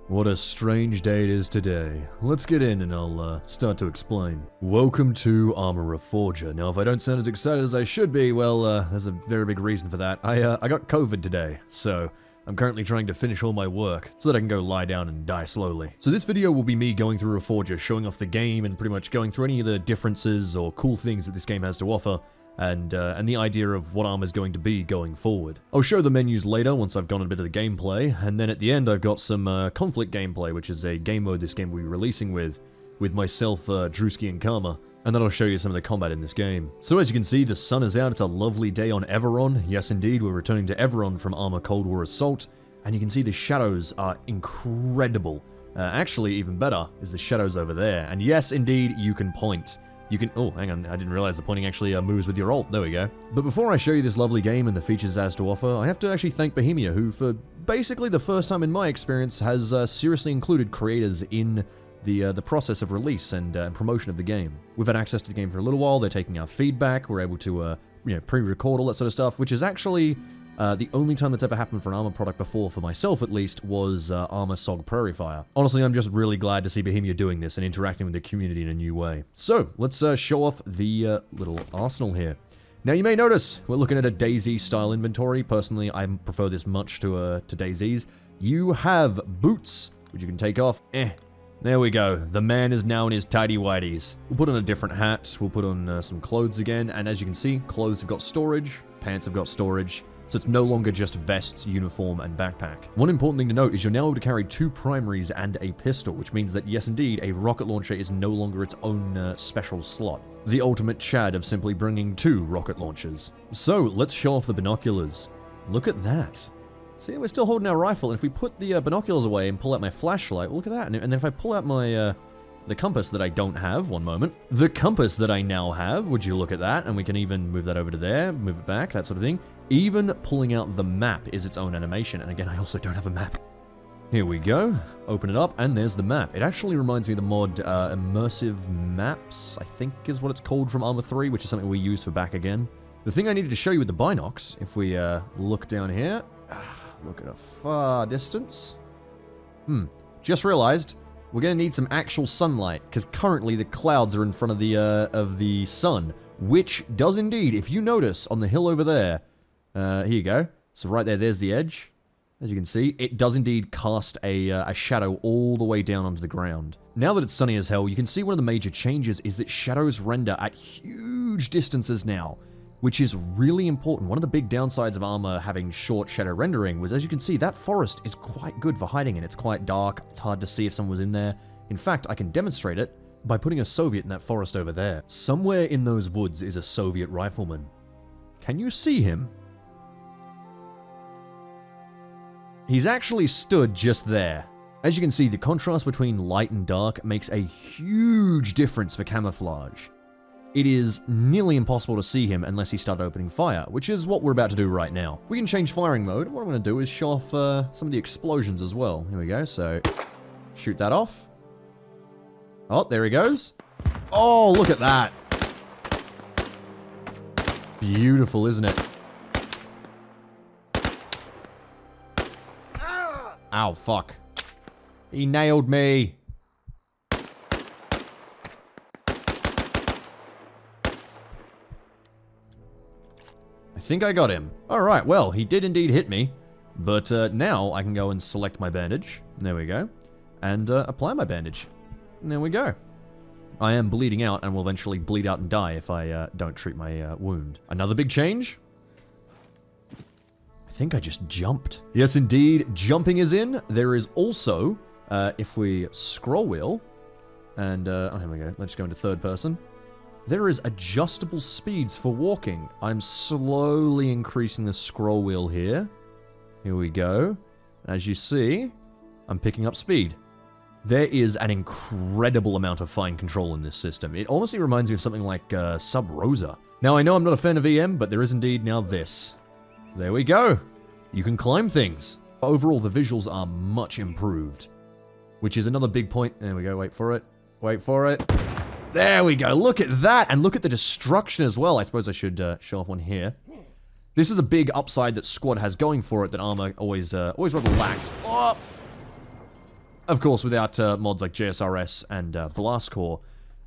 What a strange day it is today. Let's get in and I'll start to explain. Welcome to Arma Reforger. Now, if I don't sound as excited as I should be, well, there's a very big reason for that. I got COVID today, so I'm currently trying to finish all my work so that I can go lie down and die slowly. So this video will be me going through Reforger, showing off the game and pretty much going through any of the differences or cool things that this game has to offer. And the idea of what Arma's going to be going forward. I'll show the menus later once I've gone a bit of the gameplay, and then at the end I've got some conflict gameplay, which is a game mode this game will be releasing with myself, Drewski, and Karma, and then I'll show you some of the combat in this game. So as you can see, the sun is out, it's a lovely day on Everon. Yes indeed, we're returning to Everon from Arma Cold War Assault, and you can see the shadows are incredible. Actually, even better is the shadows over there, and yes indeed, you can point. You can, oh, hang on, I didn't realize the pointing actually moves with your alt, there we go. But before I show you this lovely game and the features it has to offer, I have to actually thank Bohemia, who for basically the first time in my experience has seriously included creators in the process of release and promotion of the game. We've had access to the game for a little while, they're taking our feedback, we're able to pre-record all that sort of stuff, which is actually the only time that's ever happened for an Arma product before, for myself at least, was Arma SOG Prairie Fire. Honestly, I'm just really glad to see Bohemia doing this and interacting with the community in a new way. So, let's show off the little arsenal here. Now, you may notice we're looking at a DayZ-style inventory. Personally, I prefer this much to DayZ's. You have boots, which you can take off. There we go. The man is now in his tidy whities. We'll put on a different hat. We'll put on some clothes again. And as you can see, clothes have got storage. Pants have got storage. So it's no longer just vests, uniform, and backpack. One important thing to note is you're now able to carry 2 primaries and a pistol, which means that, yes indeed, a rocket launcher is no longer its own special slot. The ultimate Chad of simply bringing 2 rocket launchers. So, let's show off the binoculars. Look at that. See, we're still holding our rifle, and if we put the binoculars away and pull out my flashlight, look at that. And then if I pull out my, the compass that I don't have, one moment. The compass that I now have, would you look at that? And we can even move that over to there, move it back, that sort of thing. Even pulling out the map is its own animation, and again, I also don't have a map. Here we go. Open it up, and there's the map. It actually reminds me of the mod Immersive Maps, I think is what it's called from Arma 3, which is something we use for back again. The thing I needed to show you with the binocs, if we look down here, look at a far distance. Just realized we're going to need some actual sunlight, because currently the clouds are in front of the sun, which does indeed, if you notice on the hill over there, here you go. So right there's the edge. As you can see, it does indeed cast a shadow all the way down onto the ground. Now that it's sunny as hell, you can see one of the major changes is that shadows render at huge distances now, which is really important. One of the big downsides of Arma having short shadow rendering was, as you can see, that forest is quite good for hiding in. It's quite dark, it's hard to see if someone was in there. In fact, I can demonstrate it by putting a Soviet in that forest over there. Somewhere in those woods is a Soviet rifleman. Can you see him? He's actually stood just there. As you can see, the contrast between light and dark makes a huge difference for camouflage. It is nearly impossible to see him unless he started opening fire, which is what we're about to do right now. We can change firing mode. What I'm going to do is show off some of the explosions as well. Here we go, so shoot that off. Oh, there he goes. Oh, look at that. Beautiful, isn't it? Ow, fuck. He nailed me. I think I got him. Alright, well, he did indeed hit me. But now I can go and select my bandage. There we go. And apply my bandage. And there we go. I am bleeding out and will eventually bleed out and die if I don't treat my wound. Another big change. I think I just jumped. Yes, indeed, jumping is in. There is also, if we scroll wheel, and, oh, here we go. Let's go into third person. There is adjustable speeds for walking. I'm slowly increasing the scroll wheel here. Here we go. As you see, I'm picking up speed. There is an incredible amount of fine control in this system. It honestly reminds me of something like Sub Rosa. Now, I know I'm not a fan of EM, but there is indeed now this. There we go. You can climb things. Overall, the visuals are much improved, which is another big point. There we go. Wait for it. Wait for it. There we go. Look at that. And look at the destruction as well. I suppose I should show off one here. This is a big upside that Squad has going for it that Arma always rather lacked. Oh! Of course, without mods like JSRS and Blast Core,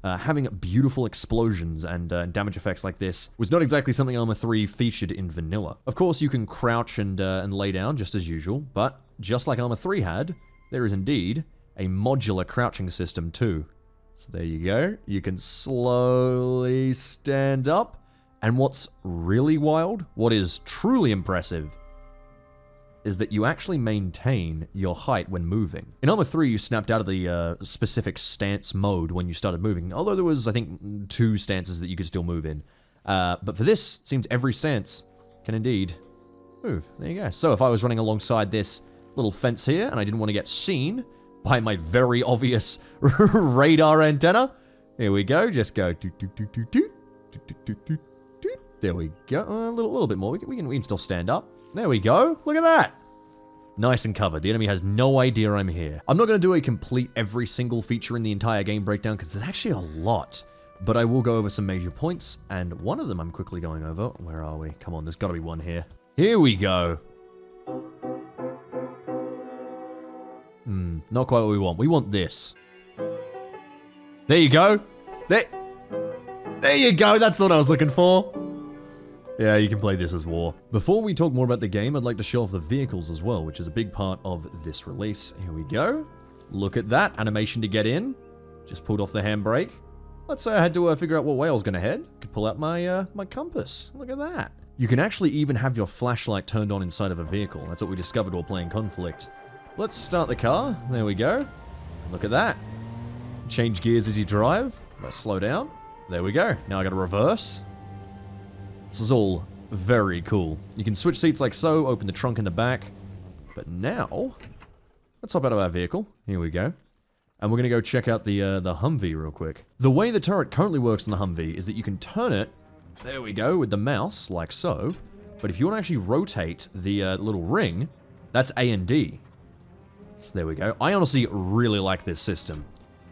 having beautiful explosions and damage effects like this was not exactly something Arma 3 featured in vanilla. Of course, you can crouch and lay down just as usual, but just like Arma 3 had, there is indeed a modular crouching system too. So there you go. You can slowly stand up. And what's really wild, what is truly impressive, is that you actually maintain your height when moving. In Arma 3, you snapped out of the specific stance mode when you started moving, although there was, I think, 2 stances that you could still move in. But for this, it seems every stance can indeed move. There you go. So if I was running alongside this little fence here, and I didn't want to get seen by my very obvious radar antenna, here we go, just go doot, doot, doot, doot, doot, doot, doot, doot, doot. There we go. A little bit more. We can still stand up. There we go. Look at that. Nice and covered. The enemy has no idea I'm here. I'm not going to do a complete every single feature in the entire game breakdown because there's actually a lot. But I will go over some major points, and one of them I'm quickly going over. Where are we? Come on, there's got to be one here. Here we go. Not quite what we want. We want this. There you go. There you go. That's what I was looking for. Yeah, you can play this as war. Before we talk more about the game, I'd like to show off the vehicles as well, which is a big part of this release. Here we go. Look at that. Animation to get in. Just pulled off the handbrake. Let's say I had to figure out what way I was going to head. Could pull out my my compass. Look at that. You can actually even have your flashlight turned on inside of a vehicle. That's what we discovered while playing Conflict. Let's start the car. There we go. Look at that. Change gears as you drive. Let's slow down. There we go. Now I got to reverse. This is all very cool. You can switch seats like so, open the trunk in the back. But now, let's hop out of our vehicle. Here we go. And we're going to go check out the Humvee real quick. The way the turret currently works on the Humvee is that you can turn it, there we go, with the mouse, like so. But if you want to actually rotate the little ring, that's A and D. So there we go. I honestly really like this system.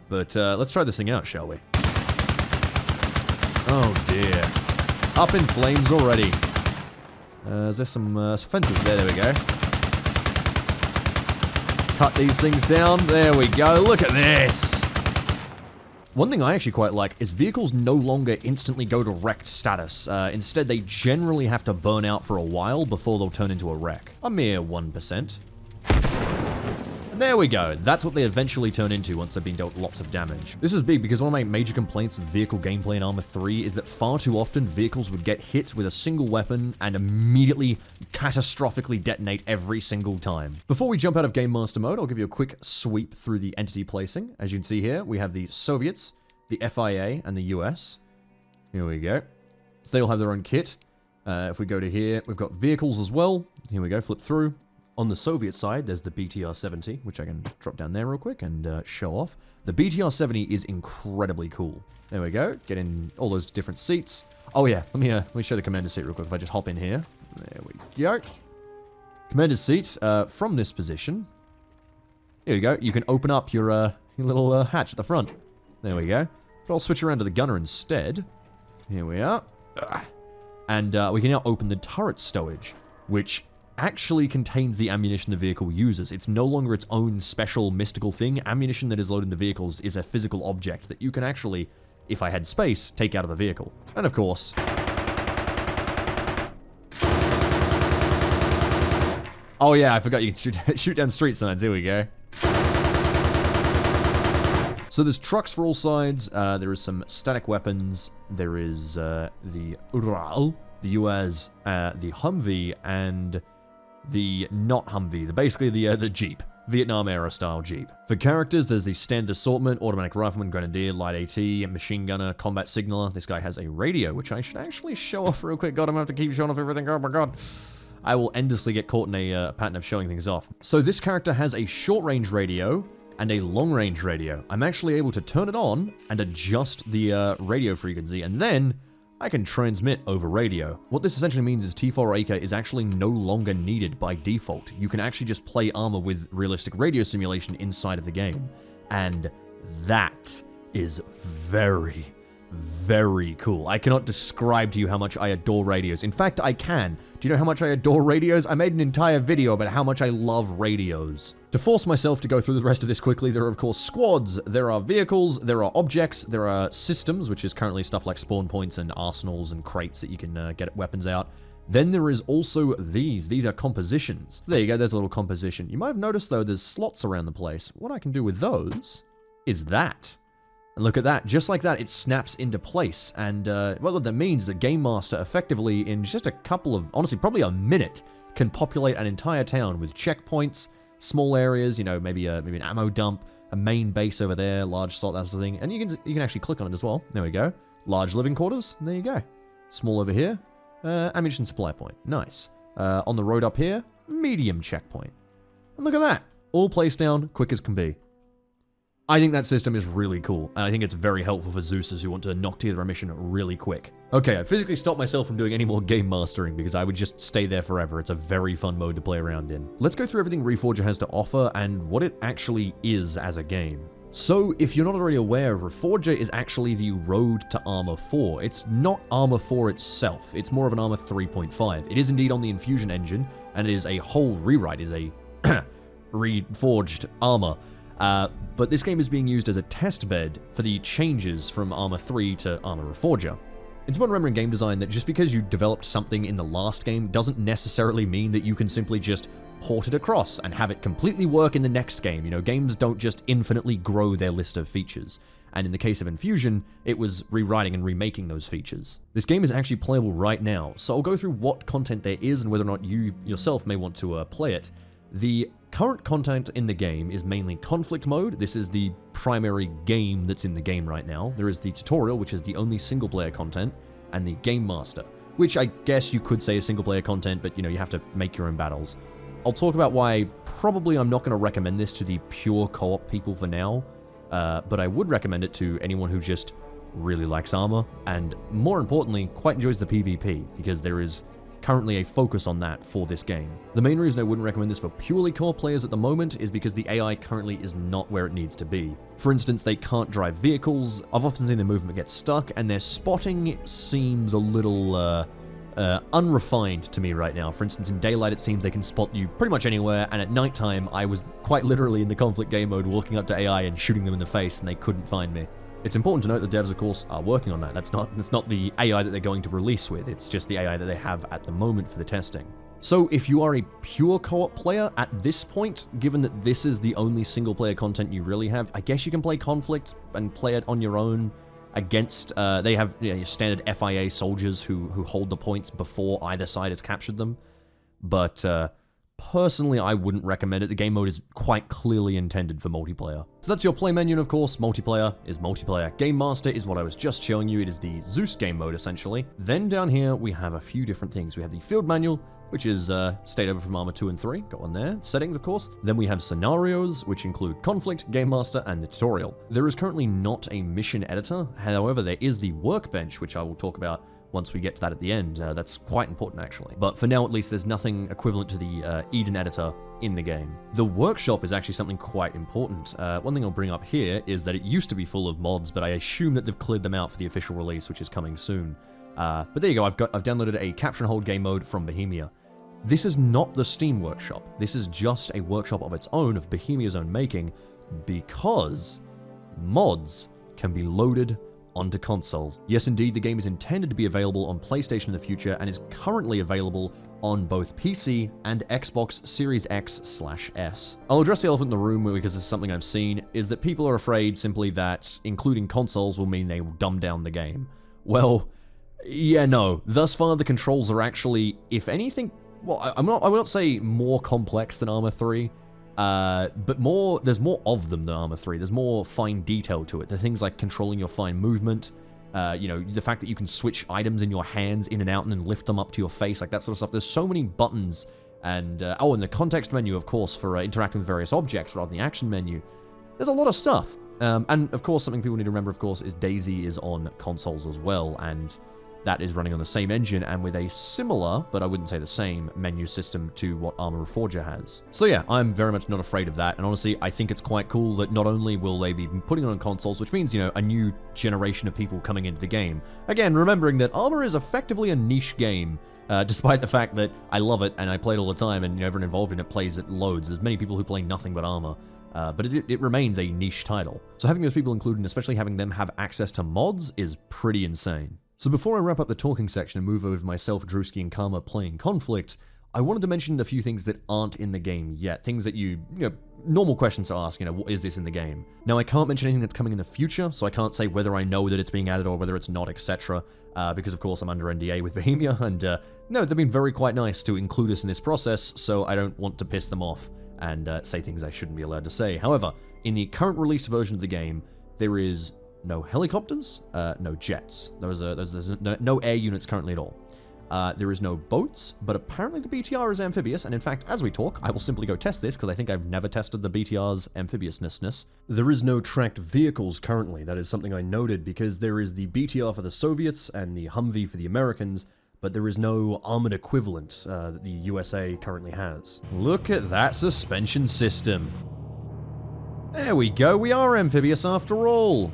But let's try this thing out, shall we? Oh dear. Up in flames already. Is there some fences there? There we go. Cut these things down. There we go. Look at this. One thing I actually quite like is vehicles no longer instantly go to wrecked status. Instead, they generally have to burn out for a while before they'll turn into a wreck. A mere 1%. There we go. That's what they eventually turn into once they've been dealt lots of damage. This is big because one of my major complaints with vehicle gameplay in Arma 3 is that far too often vehicles would get hit with a single weapon and immediately catastrophically detonate every single time. Before we jump out of Game Master mode, I'll give you a quick sweep through the entity placing. As you can see here, we have the Soviets, the FIA, and the US. Here we go. So they all have their own kit. If we go to here, we've got vehicles as well. Here we go, flip through. On the Soviet side, there's the BTR-70, which I can drop down there real quick and show off. The BTR-70 is incredibly cool. There we go. Get in all those different seats. Oh yeah, let me show the commander's seat real quick. If I just hop in here. There we go. Commander's seat, from this position. Here we go. You can open up your little hatch at the front. There we go. But I'll switch around to the gunner instead. Here we are. And we can now open the turret stowage, which actually contains the ammunition the vehicle uses. It's no longer its own special mystical thing. Ammunition that is loaded into vehicles is a physical object that you can actually, if I had space, take out of the vehicle. And of course, oh yeah, I forgot you can shoot down street signs. Here we go. So there's trucks for all sides. There is some static weapons. There is the Ural, the UAZ, the Humvee, and the not Humvee, basically the Jeep. Vietnam era style Jeep. For characters, there's the standard assortment: automatic rifleman, grenadier, light AT, machine gunner, combat signaler. This guy has a radio, which I should actually show off real quick. God, I'm gonna have to keep showing off everything. Oh my god. I will endlessly get caught in a pattern of showing things off. So this character has a short-range radio and a long-range radio. I'm actually able to turn it on and adjust the radio frequency, and then I can transmit over radio. What this essentially means is T4AK is actually no longer needed by default. You can actually just play Arma with realistic radio simulation inside of the game. And that is very, very cool. I cannot describe to you how much I adore radios. In fact, I can. Do you know how much I adore radios? I made an entire video about how much I love radios. To force myself to go through the rest of this quickly, there are of course squads, there are vehicles, there are objects, there are systems, which is currently stuff like spawn points and arsenals and crates that you can get weapons out. Then there is also these. These are compositions. There you go, there's a little composition. You might have noticed though, there's slots around the place. What I can do with those is that. And look at that, just like that, it snaps into place. And what that means is the Game Master effectively, in just a couple of, honestly, probably a minute, can populate an entire town with checkpoints, small areas, you know, maybe an ammo dump, a main base over there, large slot, that sort of thing. And you can actually click on it as well. There we go. Large living quarters, and there you go. Small over here, ammunition supply point, nice. On the road up here, medium checkpoint. And look at that, all placed down, quick as can be. I think that system is really cool, and I think it's very helpful for Zeusers who want to knock together a mission really quick. Okay, I physically stopped myself from doing any more game mastering because I would just stay there forever. It's a very fun mode to play around in. Let's go through everything Reforger has to offer and what it actually is as a game. So, if you're not already aware, Reforger is actually the road to Arma 4. It's not Arma 4 itself, it's more of an Arma 3.5. It is indeed on the Infusion engine, and it is a whole rewrite, it is a reforged Arma. But this game is being used as a testbed for the changes from Arma 3 to Arma Reforger. It's important to remember in game design that just because you developed something in the last game doesn't necessarily mean that you can simply just port it across and have it completely work in the next game. You know, games don't just infinitely grow their list of features. And in the case of Infusion, it was rewriting and remaking those features. This game is actually playable right now, so I'll go through what content there is and whether or not you yourself may want to play it. The current content in the game is mainly conflict mode. This is the primary game that's in the game right now. There is the tutorial, which is the only single player content, and the Game Master, which I guess you could say is single player content, but you know, you have to make your own battles. I'll talk about why probably I'm not going to recommend this to the pure co-op people for now, but I would recommend it to anyone who just really likes Arma, and more importantly, quite enjoys the PvP, because there is currently a focus on that for this game. The main reason I wouldn't recommend this for purely core players at the moment is because the AI currently is not where it needs to be. For instance, they can't drive vehicles, I've often seen their movement get stuck, and their spotting seems a little unrefined to me right now. For instance, in daylight it seems they can spot you pretty much anywhere, and at nighttime I was quite literally in the conflict game mode walking up to AI and shooting them in the face and they couldn't find me. It's important to note that devs, of course, are working on that. That's not the AI that they're going to release with, it's just the AI that they have at the moment for the testing. So if you are a pure co-op player at this point, given that this is the only single player content you really have, I guess you can play Conflict and play it on your own against, they have your standard FIA soldiers who hold the points before either side has captured them. But personally, I wouldn't recommend it. The game mode is quite clearly intended for multiplayer. So that's your play menu, and of course, multiplayer is multiplayer. Game Master is what I was just showing you. It is the Zeus game mode, essentially. Then down here, we have a few different things. We have the field manual, which is stayed over from Arma 2 and 3. Got one there. Settings, of course. Then we have scenarios, which include conflict, Game Master, and the tutorial. There is currently not a mission editor. However, there is the Workbench, which I will talk about once we get to that at the end. That's quite important, actually. But for now, at least, there's nothing equivalent to the Eden editor in the game. The workshop is actually something quite important. One thing I'll bring up here is that it used to be full of mods, but I assume that they've cleared them out for the official release, which is coming soon. But there you go, I've downloaded a capture and hold game mode from Bohemia. This is not the Steam workshop. This is just a workshop of its own, of Bohemia's own making, because mods can be loaded onto consoles. Yes, indeed, the game is intended to be available on PlayStation in the future and is currently available on both PC and Xbox Series X/S. I'll address the elephant in the room because this is something I've seen, is that people are afraid simply that including consoles will mean they will dumb down the game. Well, yeah, no. Thus far, the controls are actually, if anything, well, I will not say more complex than Arma 3, but there's more of them than Arma 3. There's more fine detail to it. The things like controlling your fine movement, you know, the fact that you can switch items in your hands in and out and then lift them up to your face, like that sort of stuff. There's so many buttons, and oh, and the context menu, of course, for interacting with various objects rather than the action menu. There's a lot of stuff. And of course, something people need to remember, of course, is DayZ is on consoles as well, and that is running on the same engine and with a similar, but I wouldn't say the same, menu system to what Arma Reforger has. So yeah, I'm very much not afraid of that, and honestly, I think it's quite cool that not only will they be putting it on consoles, which means, you know, a new generation of people coming into the game. Again, remembering that Arma is effectively a niche game, despite the fact that I love it and I play it all the time, and, you know, everyone involved in it plays it loads. There's many people who play nothing but Arma. But it remains a niche title. So having those people included, and especially having them have access to mods, is pretty insane. So before I wrap up the talking section and move over to myself, Drewski, and Karma playing Conflict, I wanted to mention a few things that aren't in the game yet. Things that you know, normal questions to ask, you know, what is this in the game? Now, I can't mention anything that's coming in the future, so I can't say whether I know that it's being added or whether it's not, etc. Because, of course, I'm under NDA with Bohemia, and no, they've been very quite nice to include us in this process, so I don't want to piss them off and say things I shouldn't be allowed to say. However, in the current release version of the game, there is no helicopters, no jets. There's no air units currently at all. There is no boats, but apparently the BTR is amphibious, and in fact, as we talk, I will simply go test this, because I think I've never tested the BTR's amphibiousness. There is no tracked vehicles currently. That is something I noted, because there is the BTR for the Soviets and the Humvee for the Americans, but there is no armored equivalent that the USA currently has. Look at that suspension system. There we go, we are amphibious after all.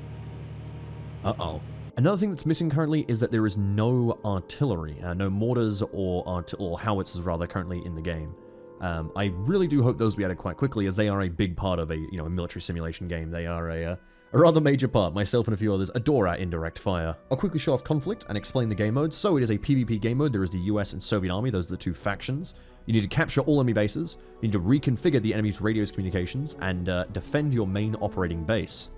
Uh-oh. Another thing that's missing currently is that there is no artillery, no mortars or howitzers rather currently in the game. I really do hope those will be added quite quickly, as they are a big part of a military simulation game. They are a rather major part. Myself and a few others adore our indirect fire. I'll quickly show off Conflict and explain the game mode. So it is a PvP game mode. There is the US and Soviet Army. Those are the two factions. You need to capture all enemy bases. You need to reconfigure the enemy's radios communications and defend your main operating base.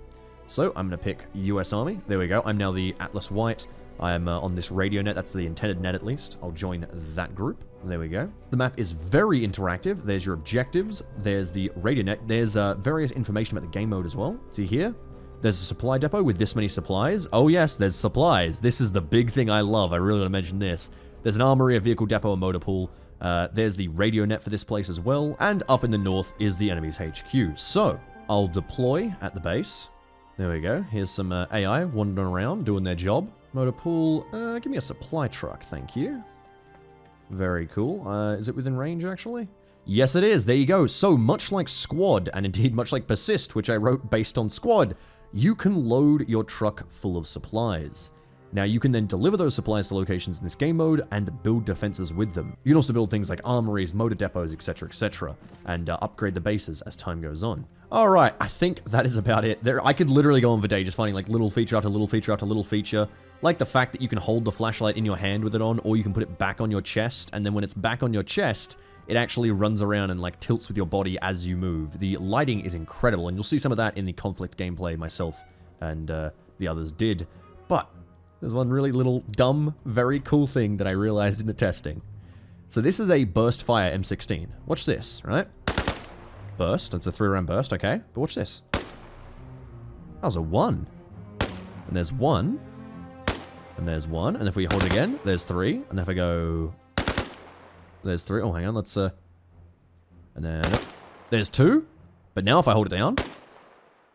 So I'm going to pick US Army. There we go. I'm now the Atlas White. I am on this radio net. That's the intended net, at least. I'll join that group. There we go. The map is very interactive. There's your objectives. There's the radio net. There's various information about the game mode as well. See here? There's a supply depot with this many supplies. Oh yes, there's supplies. This is the big thing I love. I really want to mention this. There's an armory, a vehicle depot, a motor pool. There's the radio net for this place as well. And up in the north is the enemy's HQ. So I'll deploy at the base. There we go. Here's some AI wandering around, doing their job. Motor pool, give me a supply truck, thank you. Very cool. Is it within range, actually? Yes, it is. There you go. So, much like Squad, and indeed much like Persist, which I wrote based on Squad, you can load your truck full of supplies. Now, you can then deliver those supplies to locations in this game mode and build defenses with them. You can also build things like armories, motor depots, etc., and upgrade the bases as time goes on. Alright, I think that is about it. I could literally go on for day just finding like little feature after little feature after little feature. Like the fact that you can hold the flashlight in your hand with it on, or you can put it back on your chest, and then when it's back on your chest, it actually runs around and like tilts with your body as you move. The lighting is incredible, and you'll see some of that in the Conflict gameplay myself and the others did. But there's one really little dumb, very cool thing that I realized in the testing. So this is a burst fire M16. Watch this, right? Burst, that's a 3-round burst, okay. But watch this. That was a 1. And there's 1. And there's 1. And if we hold it again, there's 3. And if I go... There's 3. Oh, hang on, let's... And then... There's 2. But now if I hold it down...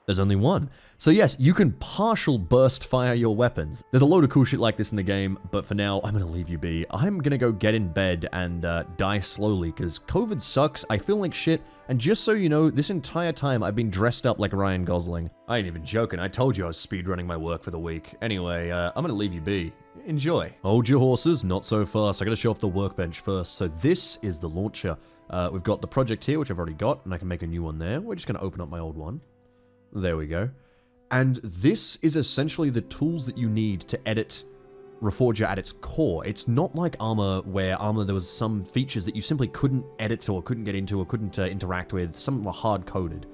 There's only 1. So yes, you can partial burst fire your weapons. There's a load of cool shit like this in the game, but for now, I'm gonna leave you be. I'm gonna go get in bed and die slowly, because COVID sucks, I feel like shit, and just so you know, this entire time I've been dressed up like Ryan Gosling. I ain't even joking, I told you I was speedrunning my work for the week. Anyway, I'm gonna leave you be. Enjoy. Hold your horses, not so fast. I gotta show off the workbench first. So this is the launcher. We've got the project here, which I've already got, and I can make a new one there. We're just gonna open up my old one. There we go. And this is essentially the tools that you need to edit Reforger at its core. It's not like Arma, where Arma there was some features that you simply couldn't edit or couldn't get into or couldn't interact with. Some were hard-coded.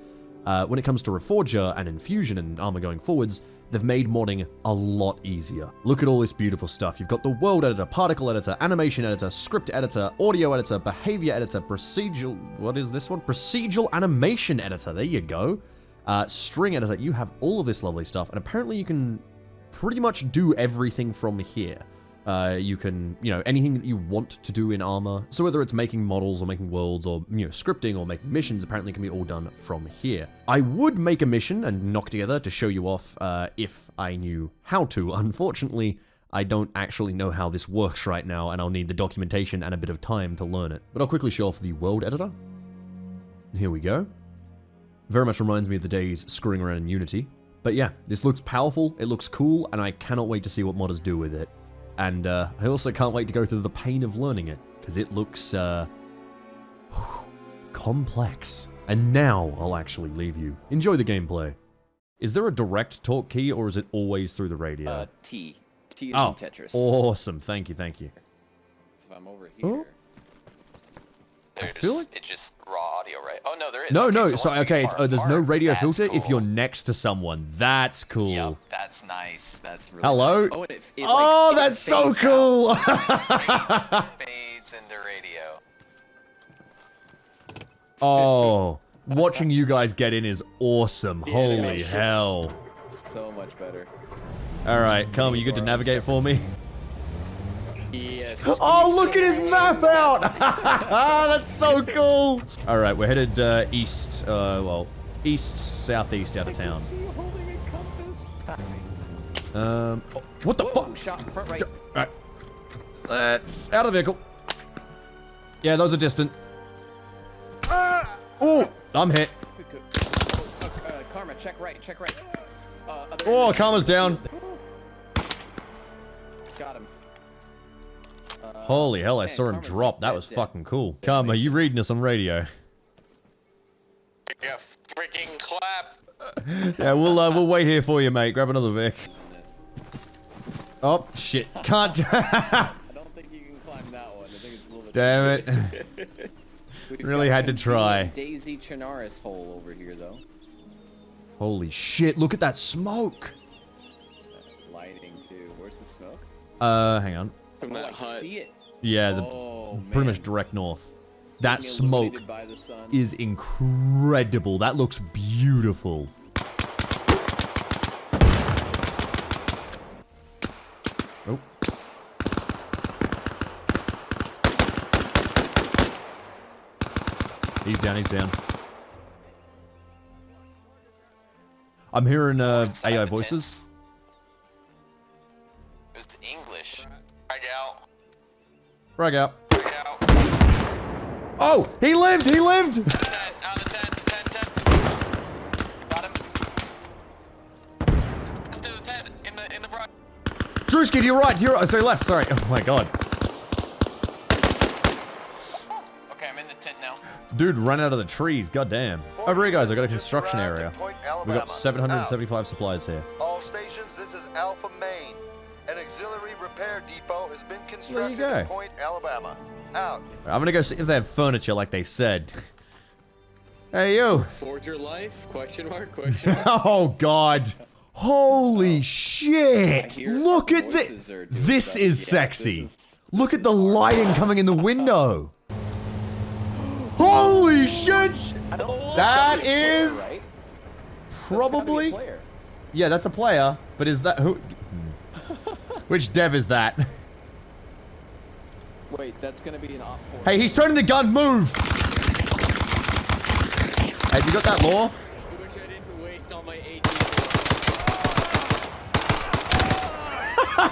When it comes to Reforger and Infusion and Arma going forwards, they've made modding a lot easier. Look at all this beautiful stuff. You've got the world editor, particle editor, animation editor, script editor, audio editor, behavior editor, procedural... What is this one? Procedural animation editor. There you go. String editor, you have all of this lovely stuff, and apparently you can pretty much do everything from here. You can, anything that you want to do in Arma, so whether it's making models or making worlds or, scripting or making missions, apparently can be all done from here. I would make a mission and knock together to show you off if I knew how to. Unfortunately, I don't actually know how this works right now, and I'll need the documentation and a bit of time to learn it. But I'll quickly show off the world editor. Here we go. Very much reminds me of the days screwing around in Unity. But yeah, this looks powerful, it looks cool, and I cannot wait to see what modders do with it. And I also can't wait to go through the pain of learning it, because it looks complex. And now I'll actually leave you. Enjoy the gameplay. Is there a direct talk key, or is it always through the radio? T. T is in Tetris. Awesome. Thank you, thank you. So if I'm over here... It's just raw audio, right? Oh, no, there is. No, okay, no, so so, okay, it's, there's no radio filter cool. if you're next to someone. That's cool. Yep, that's nice. That's really Hello? nice. Oh, and Oh, that's so cool! Fades into radio. Oh, watching you guys get in is awesome. The Holy animation's hell. So much better. Alright, Karma, you good to navigate for me? Yes. Oh, look at his map out! That's so cool! Alright, we're headed east, well, east-southeast out of town. See you holding a compass. Oh, what the fuck? Shot in front right. Alright. Let's out of the vehicle. Yeah, those are distant. Oh, I'm hit. Karma, check right, check right. Oh, Karma's down. Got him. Holy hell, I man, saw him Karma's drop. like That dead, was dead. fucking cool. Karma, you reading us on radio? Yeah, freaking clap. Yeah, we'll wait here for you, mate. Grab another Vic. Oh, shit. Can't. I don't think you can climb that one. I think it's a little bit. Damn it. Really had to try. Daisy Chinaris hole over here, though. Holy shit, look at that smoke. Lighting, too. Where's the smoke? Hang on. Oh, I see it. Yeah, pretty much direct north. That smoke Illuminated by the sun. is incredible. That looks beautiful. Oh. He's down, he's down. I'm hearing Inside AI the voices. It was English. Frag out. Frag out. Frag out. Oh, he lived, he lived! 10, out of the 10, 10, 10. Got him. Into the 10, in the brush. Drewski, to your right, sorry, left, sorry. Oh my god. Okay, I'm in the tent now. Dude ran out of the trees, goddamn. Over here, guys, I got a construction area. We got 775 supplies here. All stations, this is Alpha Main. An auxiliary repair depot has been There constructed you go. in Point, Alabama. Out. I'm gonna go see if they have furniture like they said. Hey, you. Forger life? Question mark? Question mark? Oh, God. Holy shit. hear Look at voices this. are doing This stuff. is Yeah, sexy. this is- Look at the lighting coming in the window. Holy shit. That is Right? probably... Player. Yeah, that's a player, but is that who? Which dev is that? Wait, that's gonna be an op 4. Hey, he's turning the gun. Move! Hey, you got that law? I wish I didn't waste all my AT.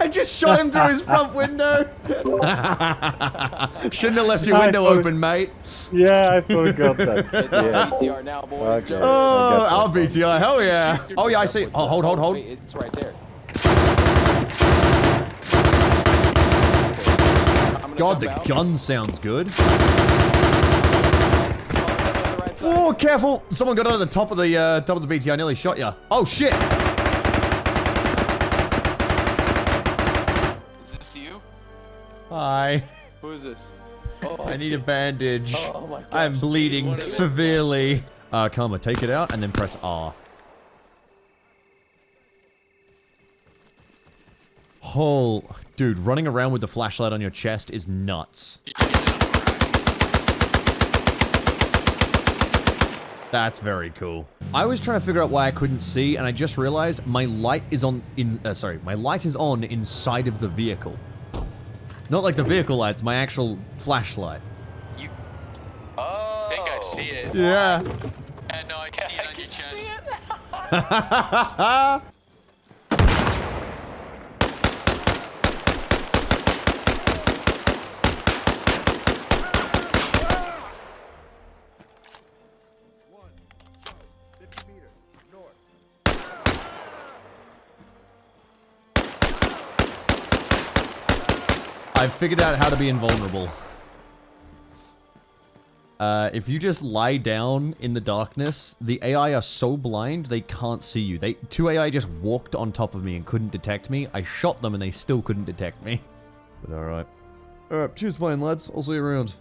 I just shot him through his front window. Shouldn't have left your window open, mate. Yeah, I forgot that. It's on BTR now, boys. Okay. Oh, I our got that. BTI, hell yeah. Oh yeah, I see. Oh, hold. Wait, it's right there. I'm gonna God, jump the out. gun sounds good. Oh, on the right side. Oh, careful! Someone got over the top of the BTI. Nearly shot ya. Oh shit! Is this you? Hi. Who is this? I need a bandage. Oh my gosh. I'm bleeding severely. Karma, take it out and then press R. Dude, running around with the flashlight on your chest is nuts. That's very cool. I was trying to figure out why I couldn't see, and I just realized my light is on my light is on inside of the vehicle. Not like the vehicle lights, my actual flashlight. You. Oh. I think I see it. Yeah. Yeah, no, I can see it on your chest. I've figured out how to be invulnerable. If you just lie down in the darkness, the AI are so blind they can't see you. Two AI just walked on top of me and couldn't detect me. I shot them and they still couldn't detect me. But alright. Alright, cheers playing lads. I'll see you around.